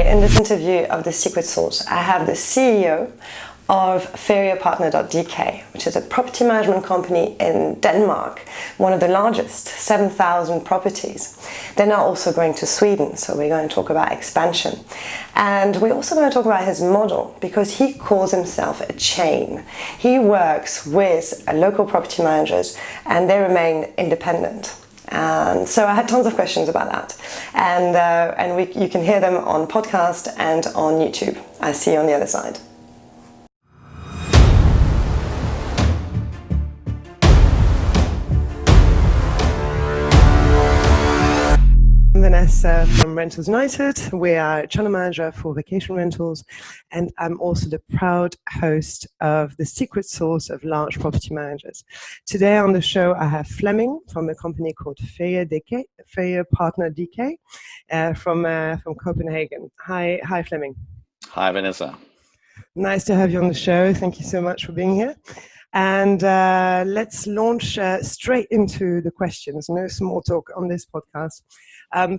Today, in this interview of The Secret Sauce, I have the CEO of Feriepartner.dk, which is a property management company in Denmark, one of the largest, 7,000 properties. They're now also going to Sweden, so we're going to talk about expansion. And we're also going to talk about his model, because he calls himself a chain. He works with local property managers and they remain independent. And so I had tons of questions about that, and you can hear them on podcast and on YouTube. I see you on the other side. Vanessa from Rentals United. We are channel manager for vacation rentals, and I'm also the proud host of The Secret Sauce of Large Property Managers. Today on the show I have Flemming from a company called Feriepartner.dk from Copenhagen. Hi Flemming. Hi Vanessa. Nice to have you on the show. Thank you so much for being here. And let's launch straight into the questions. No small talk on this podcast.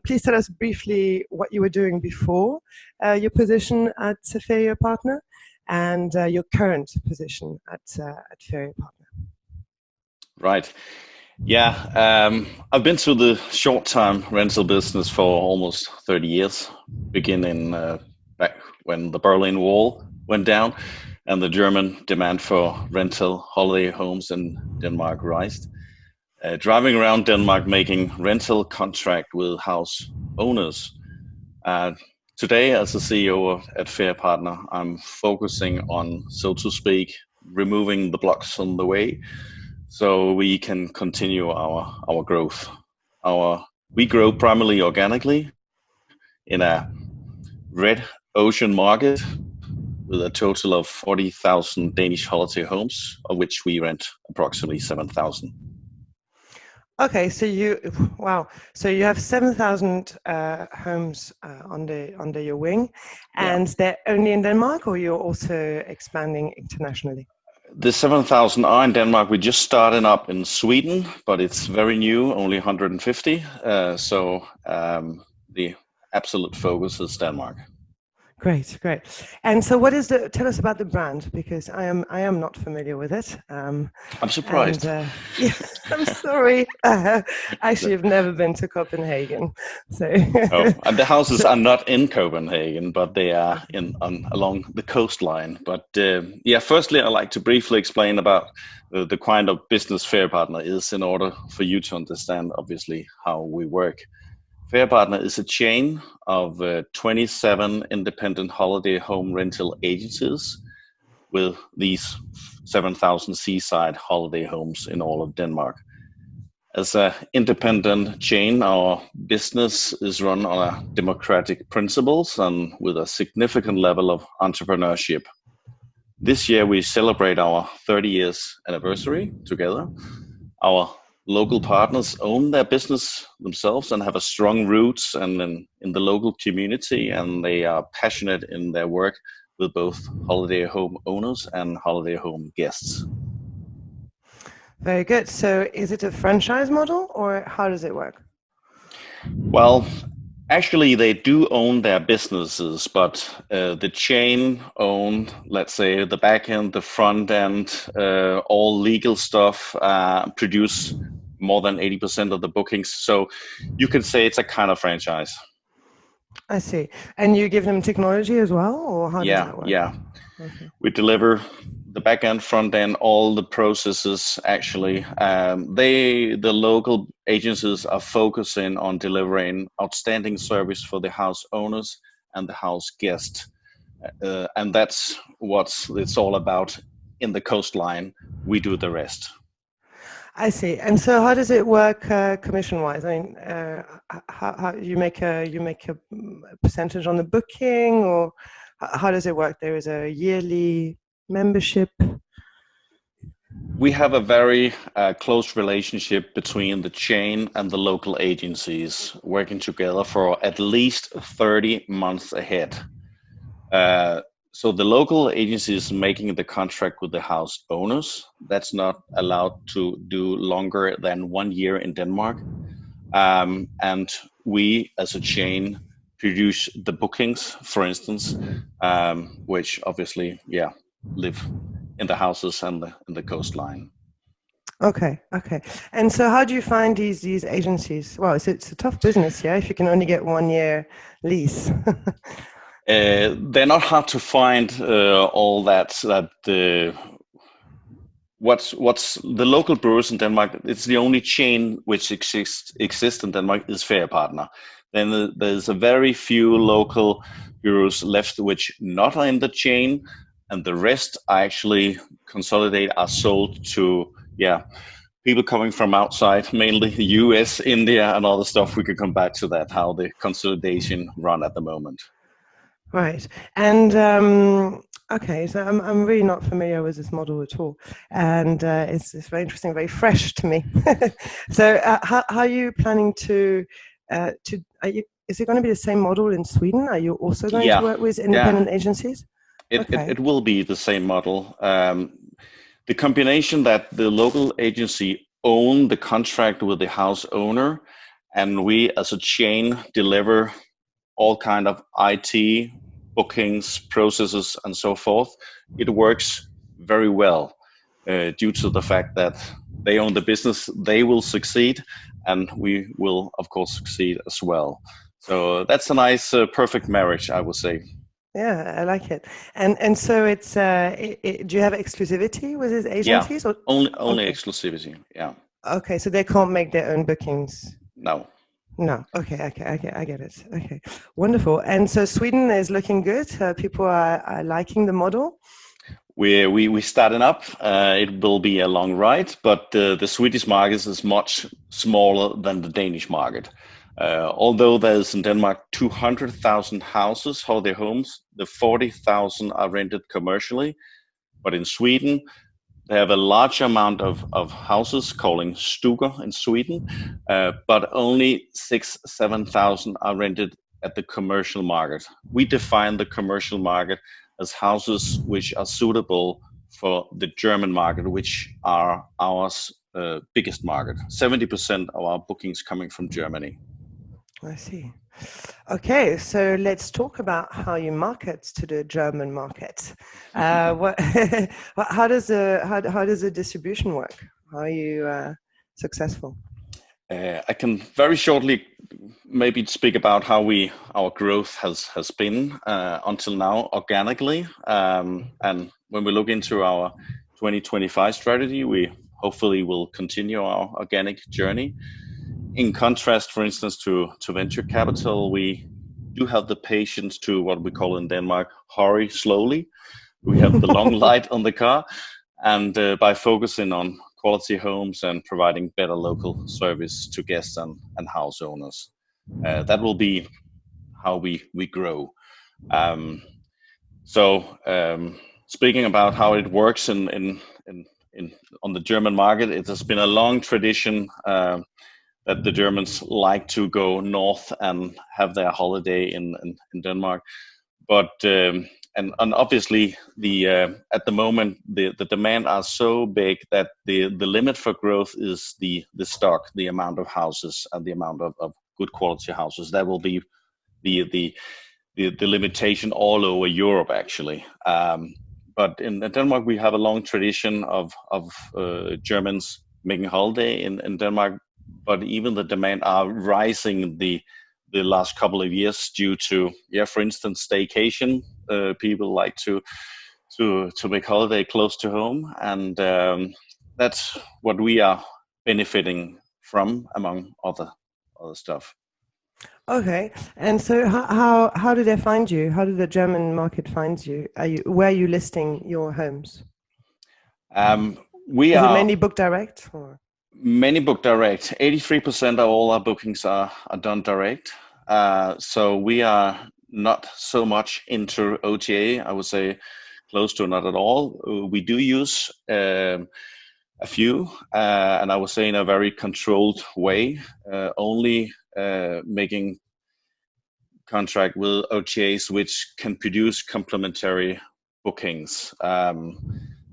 Please tell us briefly what you were doing before your position at Feriepartner and your current position at Feriepartner. Right. Yeah. I've been through the short-time rental business for almost 30 years, beginning back when the Berlin Wall went down and the German demand for rental holiday homes in Denmark rised. Driving around Denmark making rental contract with house owners. Today, as the CEO at Feriepartner, I'm focusing on, so to speak, removing the blocks on the way so we can continue our growth. We grow primarily organically in a red ocean market with a total of 40,000 Danish holiday homes, of which we rent approximately 7,000. Okay, so you have 7,000 homes under your wing, and they're only in Denmark, or you're also expanding internationally? The 7,000 are in Denmark. We just started up in Sweden, but it's very new, only 150. So the absolute focus is Denmark. Great. And so tell us about the brand, because I am not familiar with it. I'm surprised. I'm sorry. Actually, I've never been to Copenhagen. So and the houses are not in Copenhagen, but they are along the coastline. But firstly, I'd like to briefly explain about the kind of business Feriepartner is, in order for you to understand, obviously, how we work. Feriepartner is a chain of 27 independent holiday home rental agencies with these 7,000 seaside holiday homes in all of Denmark. As an independent chain, our business is run on democratic principles and with a significant level of entrepreneurship. This year we celebrate our 30 years anniversary together. Our local partners own their business themselves and have a strong roots and in the local community, and they are passionate in their work with both holiday home owners and holiday home guests. Very good. So is it a franchise model, or how does it work? Well, actually they do own their businesses, but the chain own, let's say, the back end, the front end, all legal stuff, produce more than 80% of the bookings. So you can say it's a kind of franchise. I see. And you give them technology as well, or how does that work? Yeah. Okay. We deliver the back end, front end, all the processes. Actually, the local agencies are focusing on delivering outstanding service for the house owners and the house guests, and that's what it's all about. In the coastline, we do the rest. I see. And so, how does it work commission-wise? I mean, how you make a percentage on the booking, or how does it work? There is a yearly membership. We have a very close relationship between the chain and the local agencies, working together for at least 30 months ahead. So the local agency is making the contract with the house owners. That's not allowed to do longer than 1 year in Denmark. And we, as a chain, produce the bookings, for instance, which obviously, live in the houses and the coastline. Okay. And so how do you find these agencies? Well, it's a tough business, yeah, if you can only get 1 year lease. They're not hard to find. All that what's the local brewers in Denmark. It's the only chain which exists in Denmark is Feriepartner. Then there's a very few local brewers left which not are in the chain, and the rest are actually are sold to people coming from outside, mainly the US, India, and all the stuff. We could come back to that, how the consolidation run at the moment. Right. And okay, so I'm really not familiar with this model at all, and it's very interesting, very fresh to me. So how are you planning to is it going to be the same model in Sweden? Are you also going to work with independent agencies? It will be the same model. The combination that the local agency own the contract with the house owner, and we as a chain deliver all kind of IT, bookings, processes, and so forth. It works very well due to the fact that they own the business. They will succeed, and we will, of course, succeed as well. So that's a nice, perfect marriage, I would say. Yeah, I like it. And so it's do you have exclusivity with these agencies? Yeah, only exclusivity. Yeah. Okay, so they can't make their own bookings. No. Okay, I get it. Okay, wonderful. And so Sweden is looking good. People are liking the model. We starting up. It will be a long ride, but the Swedish market is much smaller than the Danish market. Although there's in Denmark 200,000 houses, holiday homes, the 40,000 are rented commercially. But in Sweden, they have a large amount of houses, calling stugor in Sweden, but only 7,000 are rented at the commercial market. We define the commercial market as houses which are suitable for the German market, which are our biggest market. 70% of our bookings coming from Germany. I see. Okay, so let's talk about how you market to the German market. How does the distribution work? How are you successful? I can very shortly maybe speak about how our growth has been until now organically, and when we look into our 2025 strategy, we hopefully will continue our organic journey. In contrast, for instance, to venture capital, we do have the patience to, what we call in Denmark, hurry slowly. We have the long light on the car, and by focusing on quality homes and providing better local service to guests and house owners, that will be how we grow. Speaking about how it works on the German market, it has been a long tradition that the Germans like to go north and have their holiday in Denmark. But and obviously at the moment the demand are so big that the limit for growth is the stock, the amount of houses and the amount of good quality houses. That will be the limitation all over Europe actually. But in Denmark we have a long tradition of Germans making holiday in Denmark. But even the demand are rising the last couple of years due to, for instance, staycation. People like to make holiday close to home, and that's what we are benefiting from, among other stuff. Okay, and so how do they find you? How did the German market find you? Where are you listing your homes? Is it mainly book direct or? Many book direct. 83% of all our bookings are done direct. So we are not so much into OTA. I would say close to not at all. We do use a few, and I would say in a very controlled way. Only making contract with OTAs which can produce complementary bookings.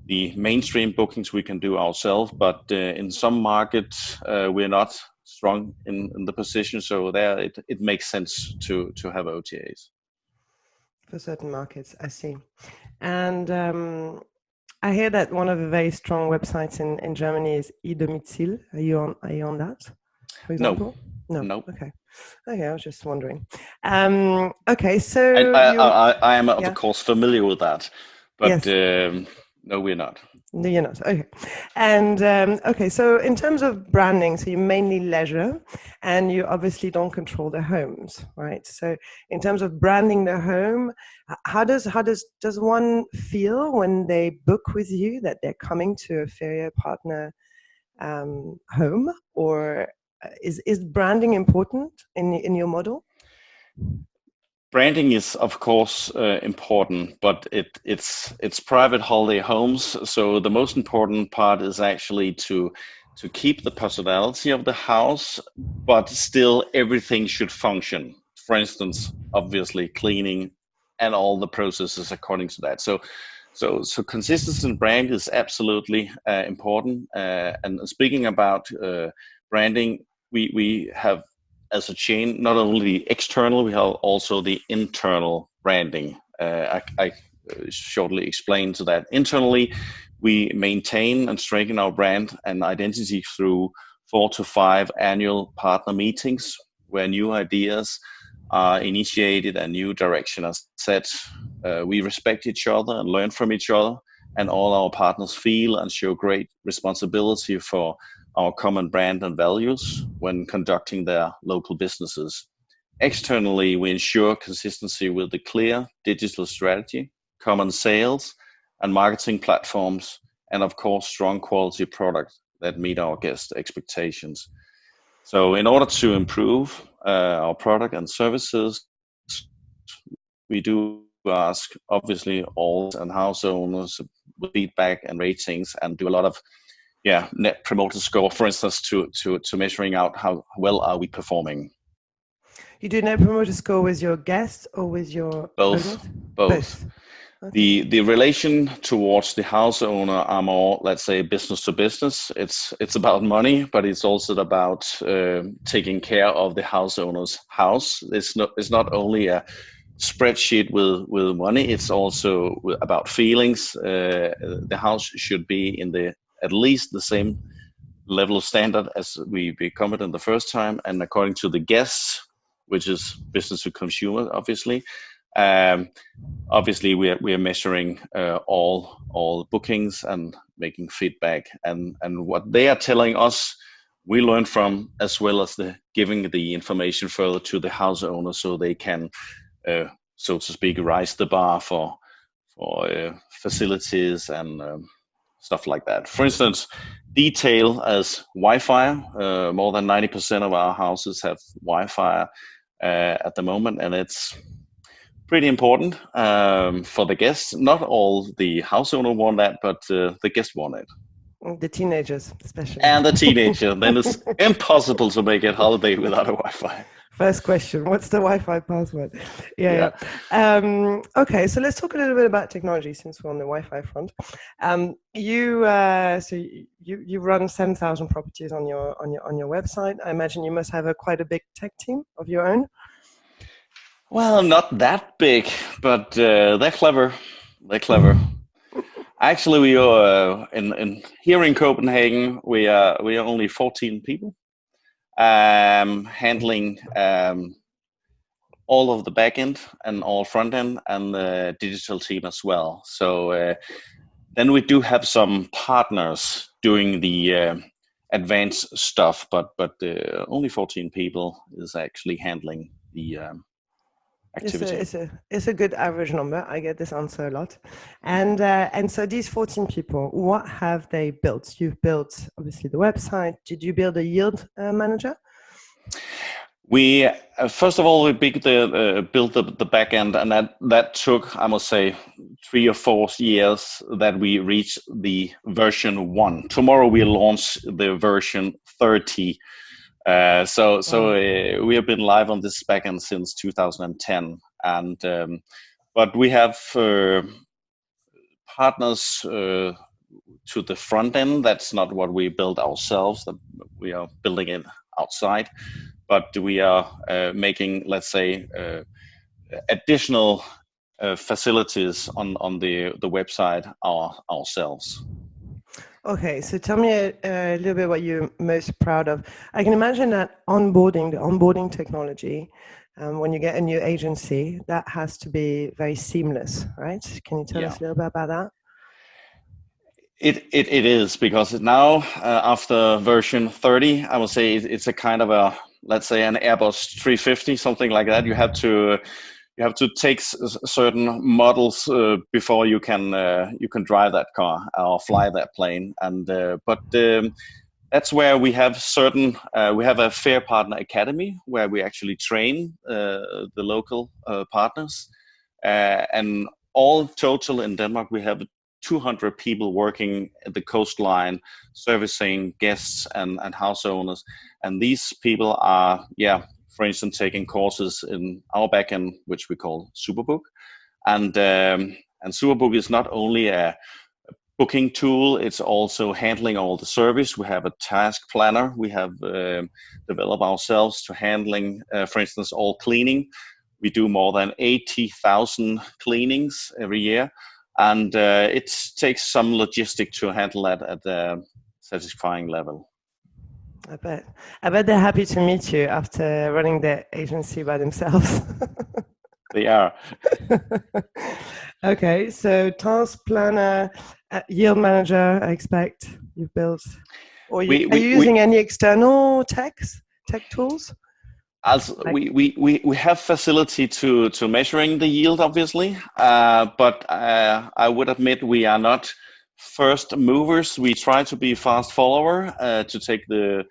The mainstream bookings we can do ourselves, but in some markets we're not strong in the position. So there, it makes sense to have OTAs. For certain markets, I see. And I hear that one of the very strong websites in Germany is eDomizil. Are you on that, for example? No. Okay. Okay, I was just wondering. Okay, so I am of course familiar with that, but yes. no, we're not. No, you're not. Okay. And okay, so in terms of branding, so you're mainly leisure and you obviously don't control the homes, right? So in terms of branding the home, how does one feel when they book with you that they're coming to a Feriepartner home, or is branding important in your model? Branding is of course important, but it's private holiday homes. So the most important part is actually to keep the personality of the house, but still everything should function. For instance, obviously cleaning and all the processes according to that. So consistency in brand is absolutely important. And speaking about branding, we have, as a chain, not only the external, we have also the internal branding. I shortly explained to that. Internally, we maintain and strengthen our brand and identity through 4 to 5 annual partner meetings where new ideas are initiated and new direction are set. We respect each other and learn from each other, and all our partners feel and show great responsibility for our common brand and values when conducting their local businesses. Externally, we ensure consistency with a clear digital strategy, common sales and marketing platforms, and of course, strong quality products that meet our guest expectations. So in order to improve our product and services, we do ask, obviously, all and house owners feedback and ratings, and do a lot of net promoter score, for instance, to measuring out how well are we performing. You do net promoter score with your guests or with your both? Both. Okay. The relation towards the house owner are more, let's say, business to business. It's about money, but it's also about taking care of the house owner's house. It's not only a spreadsheet with money. It's also about feelings. The house should be in at least the same level of standard as we covered in the first time, and according to the guests, which is business to consumer, obviously. Obviously, we are measuring all bookings and making feedback, and what they are telling us, we learn from, as well as giving the information further to the house owner, so they can, so to speak, rise the bar for facilities and stuff like that. For instance, detail as Wi-Fi. More than 90% of our houses have Wi-Fi at the moment, and it's pretty important for the guests. Not all the house owner want that, but the guests want it. The teenagers, especially. And the teenager. Then it's impossible to make it holiday without a Wi-Fi. First question, what's the Wi-Fi password? Yeah. Okay, so let's talk a little bit about technology since we're on the Wi-Fi front. You run 7,000 properties on your website. I imagine you must have quite a big tech team of your own. Well, not that big, but they're clever. They're clever. Actually, we are here in Copenhagen. We are only 14 people, handling all of the back end and all front end, and the digital team as well. So then we do have some partners doing the advanced stuff, but only 14 people is actually handling the activity. It's a good average number. I get this answer a lot. And so these 14 people, what have they built? You've built, obviously, the website. Did you build a yield manager? We first of all, we built the back end, and that took, I must say, 3 or 4 years that we reached the version 1. Tomorrow we launch the version 30. We have been live on this backend since 2010, and but we have partners to the front end. That's not what we build ourselves. We are building it outside, but we are making, let's say, additional facilities on the website ourselves. Okay, so tell me a little bit what you're most proud of. I can imagine that the onboarding technology, when you get a new agency, that has to be very seamless, right? Can you tell Yeah. us a little bit about that? It is, because now after version 30, I would say it's a kind of a, let's say, an Airbus 350, something like that. You have to take certain models before you can drive that car or fly that plane. And that's where we have we have a Fair Partner Academy where we actually train the local partners, and all total in Denmark we have 200 people working at the coastline, servicing guests and house owners. And these people are, for instance, taking courses in our backend, which we call Superbook. And Superbook is not only a booking tool, it's also handling all the service. We have a task planner. We have developed ourselves to handling, for instance, all cleaning. We do more than 80,000 cleanings every year. And it takes some logistic to handle that at a satisfying level. I bet they're happy to meet you after running the agency by themselves. They are. Okay, so task planner, yield manager, I expect you've built. Or are you using any external tech tools? Also, we have facility to measuring the yield, obviously, but I would admit we are not first movers. We try to be fast follower, to take the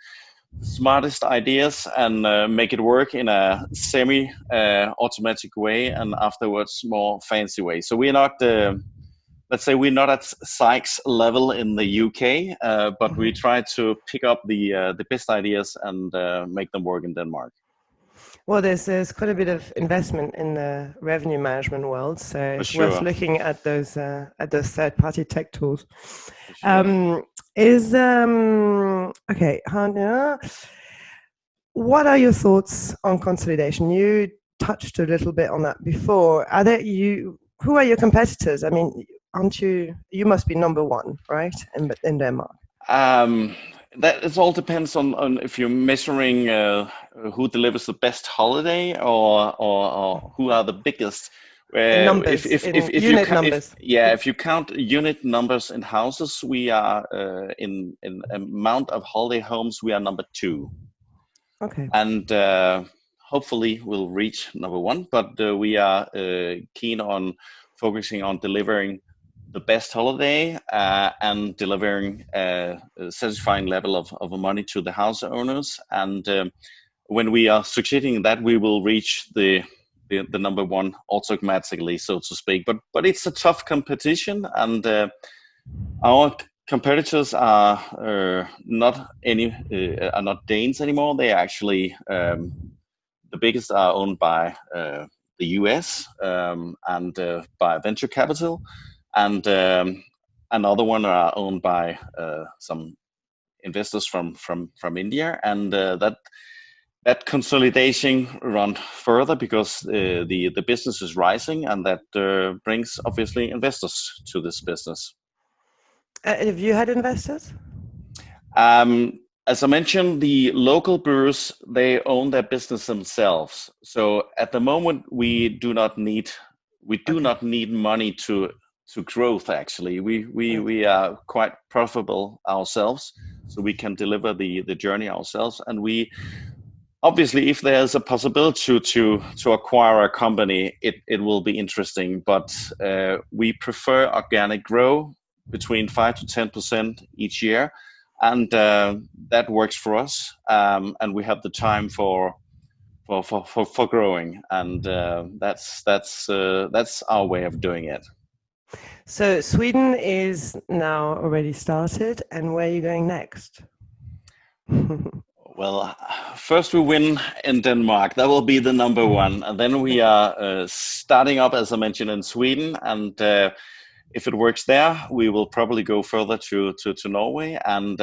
smartest ideas and make it work in a semi-automatic way, and afterwards more fancy way. So we're not, let's say, we're not at Sykes level in the UK, but we try to pick up the best ideas and make them work in Denmark. Well, there's quite a bit of investment in the revenue management world, so it's worth looking at those third-party tech tools. Okay, Hania, what are your thoughts on consolidation? You touched a little bit on that before. Who are your competitors? I mean, you must be number one, right, in Denmark? That it all depends on if you're measuring who delivers the best holiday or who are the biggest. Numbers, if you count unit numbers in houses, we are in amount of holiday homes, we are number 2. Okay. And hopefully we'll reach number 1, but we are keen on focusing on delivering the best holiday and delivering a satisfying level of money to the house owners. And when we are succeeding in that, we will reach the number 1 automatically, so to speak. But it's a tough competition, and our competitors are not Danes anymore. They are actually the biggest are owned by the US and by venture capital. And another one are owned by some investors from India, and that consolidation run further because the business is rising, and that brings obviously investors to this business. Have you had investors? As I mentioned, the local brewers, they own their business themselves. So at the moment, we do not need money to growth. Actually, we are quite profitable ourselves, so we can deliver the journey ourselves. And we obviously, if there's a possibility to acquire a company, it will be interesting. But we prefer organic growth between 5 to 10% each year, and that works for us. And we have the time for growing, and that's our way of doing it. So Sweden is now already started, and where are you going next? Well, first we win in Denmark. That will be the number 1, and then we are starting up, as I mentioned, in Sweden. And if it works there, we will probably go further to Norway. And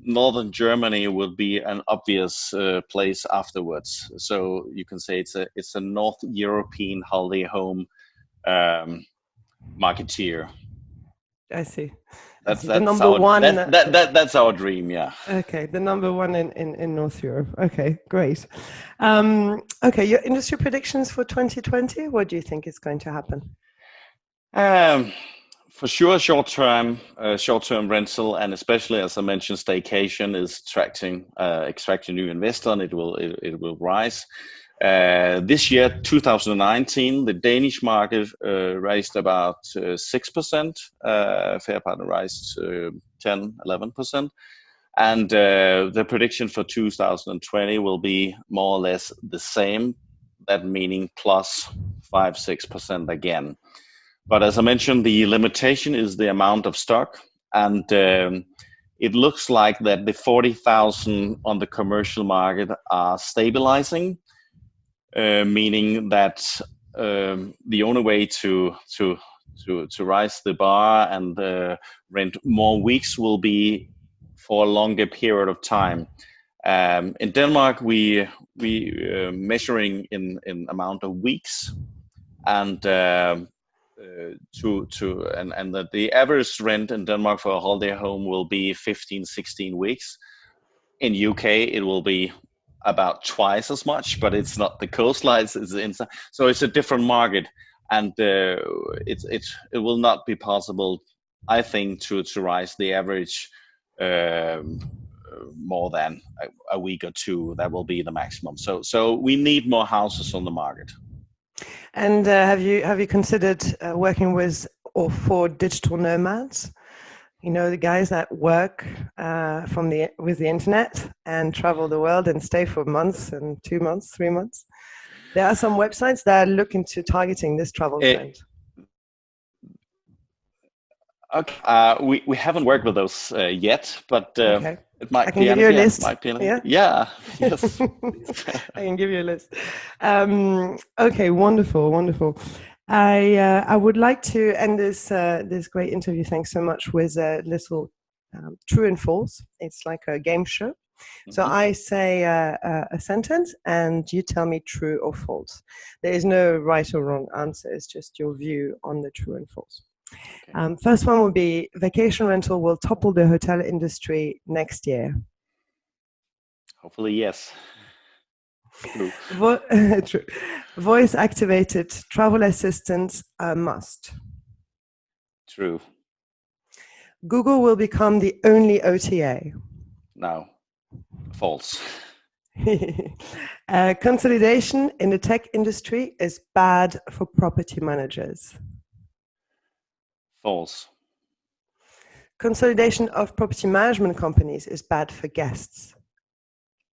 Northern Germany would be an obvious place afterwards. So you can say it's a North European holiday home marketeer. I see. That's The number one. That's our dream. Yeah. Okay, the number one in North Europe. Okay, great. Okay, your industry predictions for 2020. What do you think is going to happen? For sure, short-term rental, and especially as I mentioned, staycation is attracting new investor, and it will rise. This year, 2019, the Danish market raised about 6%. Feriepartner raised 10-11%. And the prediction for 2020 will be more or less the same, that meaning plus 5-6% again. But as I mentioned, the limitation is the amount of stock, and it looks like that the 40,000 on the commercial market are stabilizing, meaning that the only way to rise the bar and rent more weeks will be for a longer period of time. In Denmark, we measuring in amount of weeks, and that the average rent in Denmark for a holiday home will be 15-16 weeks. In UK, it will be about twice as much, but it's not the coastlines, it's inside. So it's a different market, and it will not be possible, I think, to rise the average more than a week or two. That will be the maximum. So we need more houses on the market. And have you considered working with or for digital nomads? You know, the guys that work with the internet and travel the world and stay for months and 2 months, 3 months. There are some websites that are looking to targeting this travel trend. Okay, we haven't worked with those yet, but okay. It might I can give you a list. Yeah. Yes. I can give you a list. Okay, wonderful. I would like to end this great interview. Thanks so much with a little true and false. It's like a game show. So I say a sentence, and you tell me true or false. There is no right or wrong answer. It's just your view on the true and false. Okay. First one will be vacation rental will topple the hotel industry next year. Hopefully, yes. True. True. Voice activated travel assistants are must. True. Google will become the only OTA. No. False. Consolidation in the tech industry is bad for property managers. False. Consolidation of property management companies is bad for guests.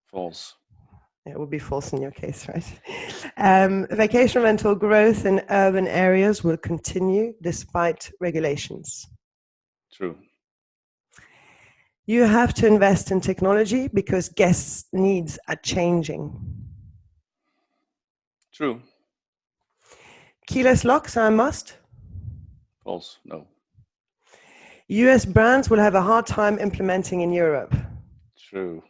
False. It would be false in your case, right? Vacation rental growth in urban areas will continue despite regulations. True. You have to invest in technology because guests' needs are changing. True. Keyless locks are a must. False. No. US brands will have a hard time implementing in Europe. True.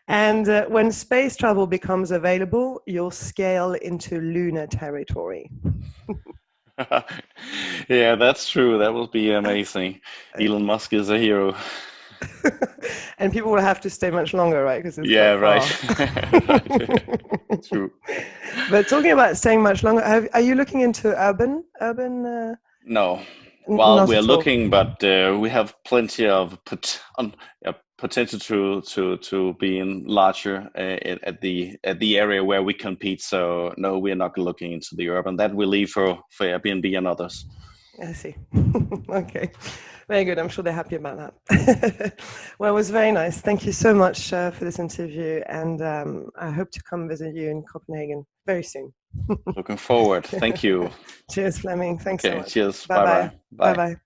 And when space travel becomes available, you'll scale into lunar territory. Yeah, that's true. That will be amazing. Elon Musk is a hero. And people will have to stay much longer, right? Because it's right. Right. True. But talking about staying much longer, are you looking into urban? No. Well, we're looking, but we have plenty of potential to be in larger at the area where we compete. So no, we're not looking into the urban. That we leave for Airbnb and others. I see. Okay, very good. I'm sure they're happy about that. Well, it was very nice. Thank you so much for this interview, and I hope to come visit you in Copenhagen very soon. Looking forward. Thank you. Cheers, Flemming. Thanks so much. Cheers. Bye-bye. Bye-bye. Bye-bye.